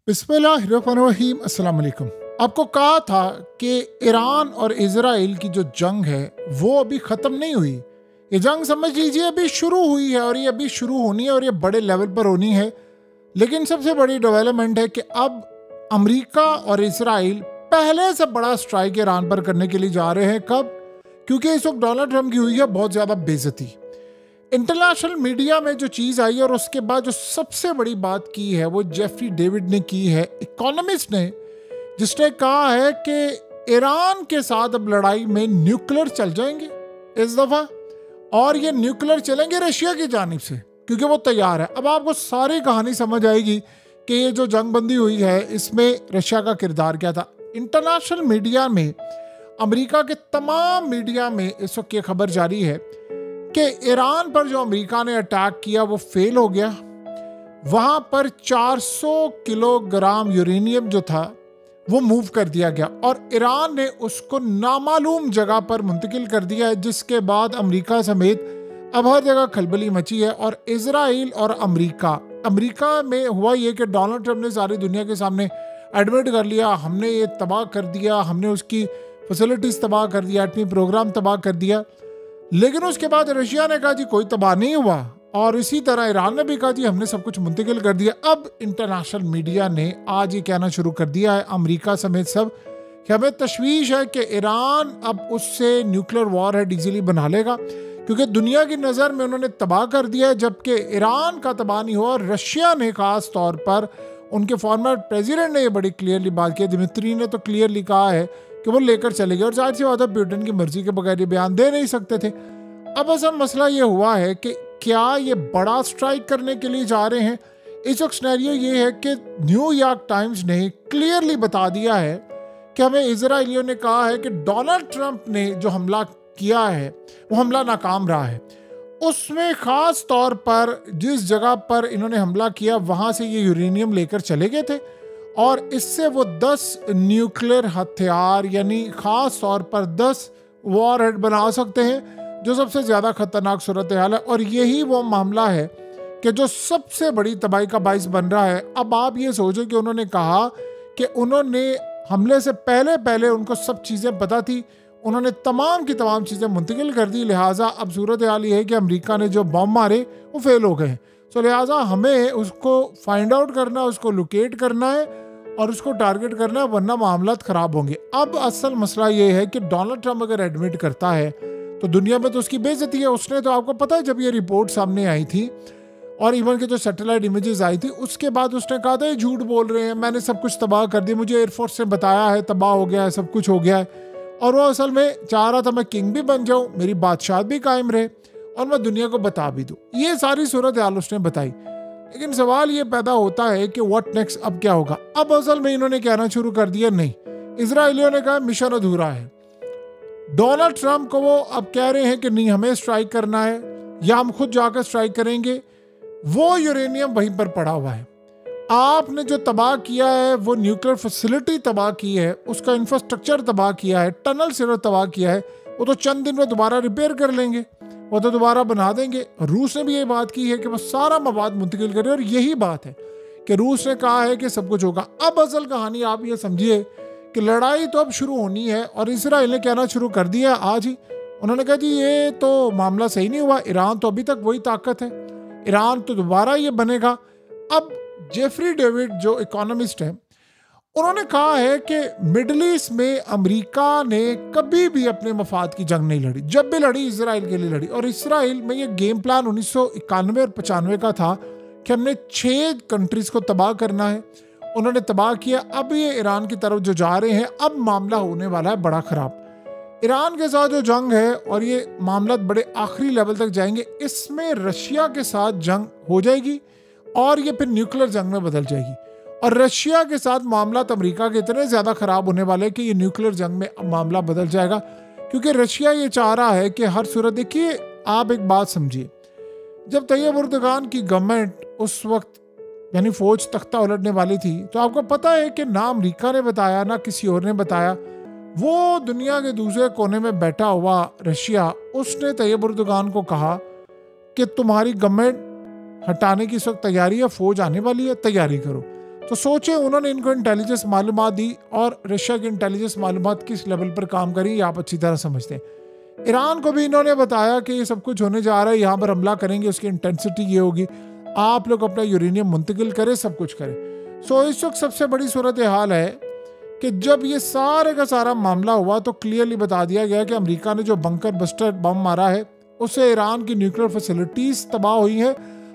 बिस्मिल्लाहिर्रहमानिर्रहीम अस्सलाम वालेकुम। आपको कहा था कि ईरान और इजराइल की जो जंग है वो अभी ख़त्म नहीं हुई। ये जंग समझ लीजिए अभी शुरू हुई है और ये अभी शुरू होनी है और ये बड़े लेवल पर होनी है। लेकिन सबसे बड़ी डेवलपमेंट है कि अब अमेरिका और इजराइल पहले से बड़ा स्ट्राइक ईरान पर करने के लिए जा रहे हैं। कब? क्योंकि इस वक्त डोनाल्ड ट्रंप की हुई है बहुत ज़्यादा बेइज्जती इंटरनेशनल मीडिया में। जो चीज़ आई और उसके बाद जो सबसे बड़ी बात की है वो जेफरी डेविड ने की है, इकोनॉमिस्ट ने, जिसने कहा है कि ईरान के साथ अब लड़ाई में न्यूक्लियर चल जाएंगे इस दफ़ा, और ये न्यूक्लियर चलेंगे रशिया की जानिब से क्योंकि वो तैयार है। अब आपको सारी कहानी समझ आएगी कि ये जो जंग बंदी हुई है इसमें रशिया का किरदार क्या था। इंटरनेशनल मीडिया में, अमेरिका के तमाम मीडिया में इस वक्त ये खबर जारी है कि ईरान पर जो अमेरिका ने अटैक किया वो फेल हो गया। वहां पर 400 किलोग्राम यूरेनियम जो था वो मूव कर दिया गया और ईरान ने उसको नामालूम जगह पर मुंतकिल कर दिया है, जिसके बाद अमेरिका समेत अब हर जगह खलबली मची है। और इजराइल और अमेरिका में हुआ ये कि डोनाल्ड ट्रंप ने सारी दुनिया के सामने एडमिट कर लिया, हमने ये तबाह कर दिया, हमने उसकी फैसिलिटीज तबाह कर दिया, एटमी प्रोग्राम तबाह कर दिया। लेकिन उसके बाद रशिया ने कहा जी कोई तबाह नहीं हुआ, और इसी तरह ईरान ने भी कहा जी हमने सब कुछ मुंतकिल कर दिया। अब इंटरनेशनल मीडिया ने आज ये कहना शुरू कर दिया है, अमेरिका समेत सब, कि हमें तशवीश है कि ईरान अब उससे न्यूक्लियर वॉर हेड इजीली बना लेगा क्योंकि दुनिया की नज़र में उन्होंने तबाह कर दिया है। जबकि ईरान का तबाह नहीं हुआ। रशिया ने खास तौर पर, उनके फॉर्मर प्रेसिडेंट ने ये बड़ी क्लियरली बात की, दिमित्री ने तो क्लियरली कहा है कि वो लेकर चले गए, और जाहिर सी बात है पुतिन की मर्जी के बगैर ये बयान दे नहीं सकते थे। अब असल मसला ये हुआ है कि क्या ये बड़ा स्ट्राइक करने के लिए जा रहे हैं। इस वक्त सिनेरियो ये है कि न्यूयॉर्क टाइम्स ने क्लियरली बता दिया है कि हमें इजराइलियों ने कहा है कि डोनाल्ड ट्रंप ने जो हमला किया है वो हमला नाकाम रहा है। उसमें खास तौर पर जिस जगह पर इन्होंने हमला किया वहां से ये यूरेनियम लेकर चले गए थे और इससे वो 10 न्यूक्लियर हथियार यानी खास तौर पर 10 वॉर हेड बना सकते हैं, जो सबसे ज़्यादा खतरनाक सूरत हाल है। और यही वो मामला है कि जो सबसे बड़ी तबाही का बाइस बन रहा है। अब आप ये सोचो कि उन्होंने कहा कि उन्होंने हमले से पहले उनको सब चीज़ें पता थी, उन्होंने तमाम की तमाम चीज़ें मुंतकिल कर दी। लिहाजा अब सूरत हाल ये है कि अमेरिका ने जो बम मारे वो फेल हो गए। तो लिहाजा हमें उसको फाइंड आउट करना, उसको लोकेट करना है और उसको टारगेट करना है, वरना मामला ख़राब होंगे। अब असल मसला ये है कि डोनाल्ड ट्रंप अगर एडमिट करता है तो दुनिया में तो उसकी बेइज्जती है। उसने तो, आपको पता है, जब ये रिपोर्ट सामने आई थी और इवन के जो सैटेलाइट इमेजेस आई थी उसके बाद उसने कहा था ये झूठ बोल रहे हैं, मैंने सब कुछ तबाह कर दिया, मुझे एयरफोर्स ने बताया है तबाह हो गया है, सब कुछ हो गया है। और वो असल में चाह रहा था मैं किंग भी बन जाऊं, मेरी बादशाह भी कायम रहे और मैं दुनिया को बता भी दूं। ये सारी सूरत हाल उसने बताई। लेकिन सवाल ये पैदा होता है कि व्हाट नेक्स्ट, अब क्या होगा। अब असल में इन्होंने कहना शुरू कर दिया, नहीं, इजराइलियों ने कहा मिशन अधूरा है। डोनाल्ड ट्रंप को वो अब कह रहे हैं कि नहीं, हमें स्ट्राइक करना है या हम खुद जाकर स्ट्राइक करेंगे। वो यूरेनियम वहीं पर पड़ा हुआ है। आपने जो तबाह किया है वो न्यूक्लियर फैसिलिटी तबाह की है, उसका इंफ्रास्ट्रक्चर तबाह किया है, टनल सिर्फ तबाह किया है, वो तो चंद दिन में दोबारा रिपेयर कर लेंगे, वो तो दोबारा बना देंगे। रूस ने भी ये बात की है कि वो सारा मवाद मुंतकिल करे, और यही बात है कि रूस ने कहा है कि सब कुछ होगा। अब असल कहानी आप ये समझिए कि लड़ाई तो अब शुरू होनी है और इसराइल ने कहना शुरू कर दिया आज ही। उन्होंने कहा जी ये तो मामला सही नहीं हुआ, ईरान तो अभी तक वही ताकत है, ईरान तो दोबारा ये बनेगा। अब जेफरी डेविड जो इकोनॉमिस्ट है उन्होंने कहा है कि मिडल ईस्ट में अमेरिका ने कभी भी अपने मफाद की जंग नहीं लड़ी, जब भी लड़ी इसराइल के लिए लड़ी। और इसराइल में ये गेम प्लान 1991 और 95 का था कि हमने 6 कंट्रीज को तबाह करना है, उन्होंने तबाह किया। अब ये ईरान की तरफ जो जा रहे हैं, अब मामला होने वाला है बड़ा ख़राब। ईरान के साथ जो जंग है और ये मामला बड़े आखिरी लेवल तक जाएंगे, इसमें रशिया के साथ जंग हो जाएगी और ये फिर न्यूक्लियर जंग में बदल जाएगी। और रशिया के साथ मामला अमेरिका के इतने ज़्यादा ख़राब होने वाले हैं कि ये न्यूक्लियर जंग में मामला बदल जाएगा, क्योंकि रशिया ये चाह रहा है कि हर सूरत, देखिए आप एक बात समझिए, जब तैयब एर्दोगान की गवर्नमेंट उस वक्त यानी फौज तख्ता उलटने वाली थी, तो आपको पता है कि ना अमेरिका ने बताया ना किसी और ने बताया, वो दुनिया के दूसरे कोने में बैठा हुआ रशिया, उसने तैयब एर्दोगान को कहा कि तुम्हारी गवर्नमेंट हटाने की इस वक्त तैयारी है, फौज आने वाली है, तैयारी करो। तो सोचें उन्होंने इनको इंटेलिजेंस मालूमात दी और रशिया की इंटेलिजेंस मालूमात किस लेवल पर काम करी, ये आप अच्छी तरह समझते हैं। ईरान को भी इन्होंने बताया कि ये सब कुछ होने जा रहा है, यहाँ पर हमला करेंगे, उसकी इंटेंसिटी ये होगी, आप लोग अपना यूरेनियम मुंतकिल करें, सब कुछ करें। सो इस वक्त सबसे बड़ी सूरत हाल है कि जब ये सारे का सारा मामला हुआ तो क्लियरली बता दिया गया कि अमेरिका ने जो बंकर बस्टर बम मारा है उससे ईरान की न्यूक्लियर फैसिलिटीज तबाह हुई हैं,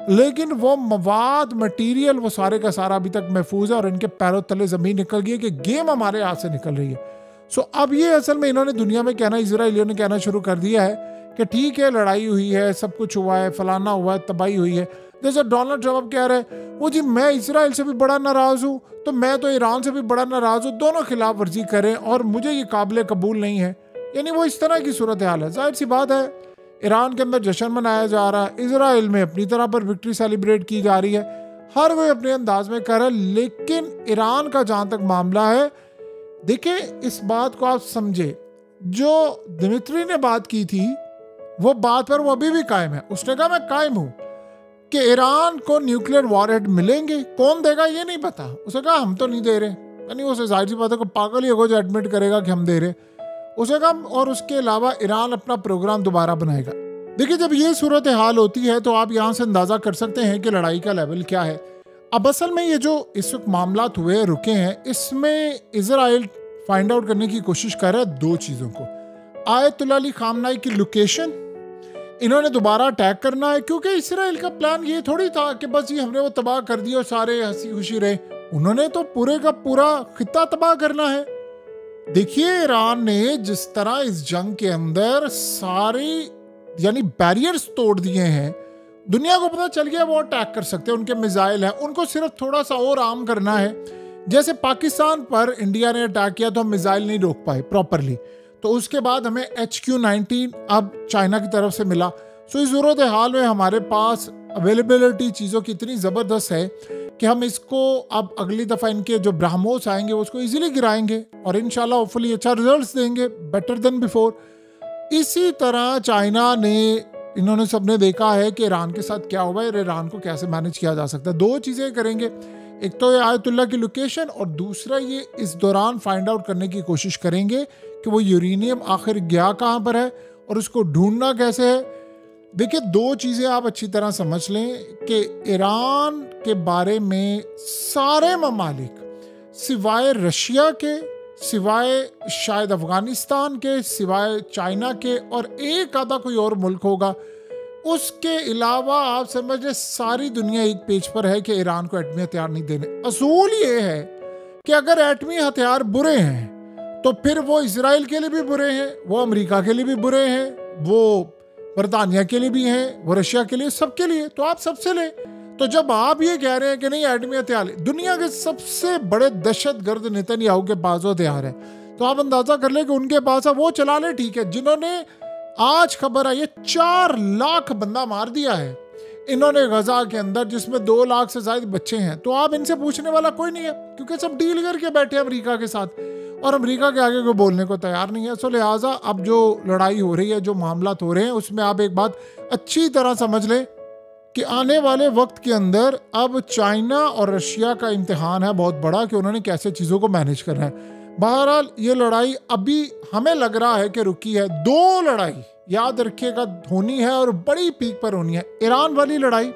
लेकिन वो मवाद मटेरियल वो सारे का सारा अभी तक महफूज है और इनके पैरों तले ज़मीन निकल गई है कि गेम हमारे हाथ से निकल रही है। सो अब ये असल में इन्होंने दुनिया में कहना, इजराइलियों ने कहना शुरू कर दिया है कि ठीक है लड़ाई हुई है, सब कुछ हुआ है, फलाना हुआ है, तबाही हुई है। जैसे डोनाल्ड ट्रम्प कह रहे हैं वो जी मैं इसराइल से भी बड़ा नाराज़ हूँ तो मैं तो ईरान से भी बड़ा नाराज़ हूँ, दोनों खिलाफ वर्जी करें और मुझे ये काबिल कबूल नहीं है। यानी वो इस तरह की सूरत हाल है। जाहिर सी बात है ईरान के अंदर जश्न मनाया जा रहा है, इसराइल में अपनी तरह पर विक्ट्री सेलिब्रेट की जा रही है, हर कोई अपने अंदाज में कर रहा है। लेकिन ईरान का जहाँ तक मामला है, देखिए इस बात को आप समझे, जो दिमित्री ने बात की थी वो बात पर वो अभी भी कायम है। उसने कहा मैं कायम हूँ कि ईरान को न्यूक्लियर वॉरहेड मिलेंगे, कौन देगा ये नहीं पता। उसने कहा हम तो नहीं दे रहे, यानी उसे जाहिर सी बात है को पागल ही होगा जो एडमिट करेगा कि हम दे रहे। उसे कहा और उसके अलावा ईरान अपना प्रोग्राम दोबारा बनाएगा। देखिए जब ये सूरत हाल होती है तो आप यहाँ से अंदाज़ा कर सकते हैं कि लड़ाई का लेवल क्या है। अब असल में ये जो इस वक्त मामलात हुए रुके हैं, इसमें इजराइल फाइंड आउट करने की कोशिश कर रहा है दो चीज़ों को। आयतुल्लाह अली खामनाई की लोकेशन इन्होंने दोबारा अटैक करना है, क्योंकि इसराइल का प्लान ये थोड़ी था कि बस ये हमने वो तबाह कर दिया और सारे हंसी खुशी रहे। उन्होंने तो पूरे का पूरा खित्ता तबाह करना है। देखिए ईरान ने जिस तरह इस जंग के अंदर सारे यानी बैरियर्स तोड़ दिए हैं, दुनिया को पता चल गया वो अटैक कर सकते हैं, उनके मिसाइल हैं, उनको सिर्फ थोड़ा सा और आर्म करना है। जैसे पाकिस्तान पर इंडिया ने अटैक किया तो हम मिसाइल नहीं रोक पाए प्रॉपरली, तो उसके बाद हमें HQ-19 अब चाइना की तरफ से मिला। सो इस सूरत हाल में हमारे पास अवेलेबिलिटी चीज़ों की इतनी ज़बरदस्त है कि हम इसको अब अगली दफ़ा इनके जो ब्राह्मोस आएंगे उसको इजीली गिराएंगे और इंशाल्लाह होपफुली अच्छा रिजल्ट्स देंगे, बेटर देन बिफोर। इसी तरह चाइना ने इन्होंने सबने देखा है कि ईरान के साथ क्या हुआ है, ईरान को कैसे मैनेज किया जा सकता है। दो चीज़ें करेंगे, एक तो ये आयतुल्लाह की लोकेशन और दूसरा ये इस दौरान फाइंड आउट करने की कोशिश करेंगे कि वो यूरेनियम आखिर गया कहाँ पर है और उसको ढूंढना कैसे है। देखिए दो चीज़ें आप अच्छी तरह समझ लें कि ईरान के बारे में सारे ममालिक सिवाय रशिया के, सिवाय शायद अफगानिस्तान के, सिवाय चाइना के और एक आधा कोई और मुल्क होगा, उसके अलावा आप समझ लें सारी दुनिया एक पेज पर है कि ईरान को एटमी हथियार नहीं देने। असूल ये है कि अगर एटमी हथियार बुरे हैं तो फिर वो इसराइल के लिए भी बुरे हैं, वो अमेरिका के लिए भी बुरे हैं, वो बरतानिया के लिए भी हैं, वो रशिया के लिए, सबके लिए। तो आप सबसे लें। तो जब आप ये कह रहे हैं कि नहीं एटमी हथियार, दुनिया के सबसे बड़े दहशतगर्द नेतन्याहू के पास वो हथियार है, तो आप अंदाजा कर ले कि उनके पास है, वो चला ले। ठीक है, जिन्होंने आज खबर आई है 4 लाख बंदा मार दिया है इन्होंने गजा के अंदर, जिसमें 2 लाख से ज्यादा बच्चे हैं, तो आप इनसे पूछने वाला कोई नहीं है क्योंकि सब डील करके बैठे हैं अमेरिका के साथ और अमेरिका के आगे कोई बोलने को तैयार नहीं है। सो लिहाजा अब जो लड़ाई हो रही है, जो मामलात हो रहे हैं, उसमें आप एक बात अच्छी तरह समझ लें कि आने वाले वक्त के अंदर अब चाइना और रशिया का इम्तिहान है बहुत बड़ा कि उन्होंने कैसे चीज़ों को मैनेज करना है। बहरहाल ये लड़ाई अभी हमें लग रहा है कि रुकी है। 2 लड़ाई याद रखिएगा होनी है और बड़ी पीक पर होनी है। ईरान वाली लड़ाई,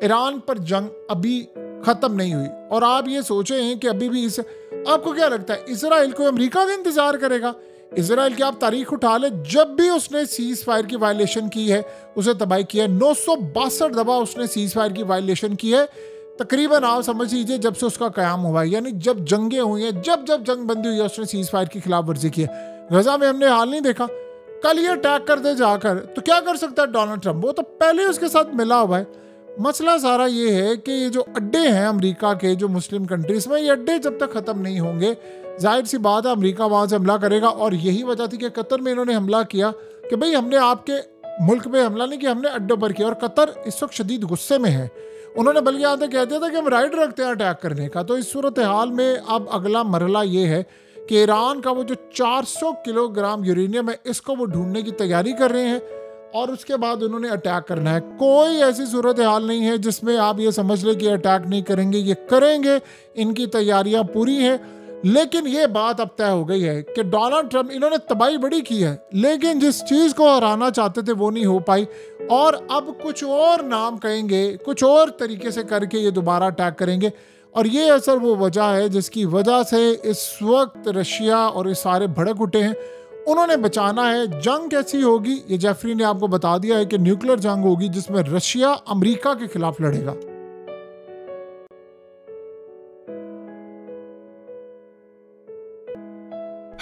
ईरान पर जंग अभी ख़त्म नहीं हुई और आप ये सोचे हैं कि अभी भी इस, आपको क्या लगता है इसराइल को अमेरिका का इंतज़ार करेगा? इसराइल की आप तारीख उठा ले, जब भी उसने सीज फायर की वायलेशन की है उसे तबाही किया है। 962 दफ़ा उसने सीज फायर की वायलेशन की है, तकरीबन आप समझ लीजिए जब से उसका क़याम हुआ है, यानी जब जंगें हुई हैं, जब जब जंग बंदी हुई है उसने सीज फायर की खिलाफ वर्जी की है। गजा में हमने हाल नहीं देखा, कल ये अटैक कर दे जाकर, तो क्या कर सकता है डोनाल्ड ट्रंप? वो तो पहले उसके साथ मिला हुआ है। मसला सारा ये है कि ये जो अड्डे हैं अमेरिका के, जो मुस्लिम कंट्रीज में, ये अड्डे जब तक ख़त्म नहीं होंगे, जाहिर सी बात है अमेरिका वहाँ से हमला करेगा। और यही वजह थी कि कतर में इन्होंने हमला किया कि भाई हमने आपके मुल्क पे हमला नहीं किया, हमने अड्डों पर किया। और कतर इस वक्त शदीद गुस्से में है, उन्होंने बल्कि यहाँ तक कह दिया था कि हम राइट रखते हैं अटैक करने का। तो इस सूरत हाल में अब अगला मरहला ये है कि ईरान का वो जो 400 किलोग्राम यूरेनियम है, इसको वो ढूंढने की तैयारी कर रहे हैं। और उसके बाद उन्होंने अटैक करना है। कोई ऐसी सूरत हाल नहीं है जिसमें आप ये समझ लें कि अटैक नहीं करेंगे, ये करेंगे, इनकी तैयारियां पूरी हैं। लेकिन ये बात अब तय हो गई है कि डोनाल्ड ट्रंप, इन्होंने तबाही बड़ी की है लेकिन जिस चीज़ को हराना चाहते थे वो नहीं हो पाई, और अब कुछ और नाम कहेंगे, कुछ और तरीके से करके ये दोबारा अटैक करेंगे। और ये असल वो वजह है जिसकी वजह से इस वक्त रशिया और ये सारे भड़क उठे हैं। उन्होंने बचाना है। जंग कैसी होगी ये जेफरी ने आपको बता दिया है कि न्यूक्लियर जंग होगी जिसमें रशिया अमेरिका के खिलाफ लड़ेगा।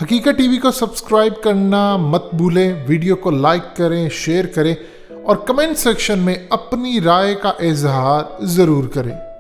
हकीकत टीवी को सब्सक्राइब करना मत भूलें, वीडियो को लाइक करें, शेयर करें और कमेंट सेक्शन में अपनी राय का इजहार जरूर करें।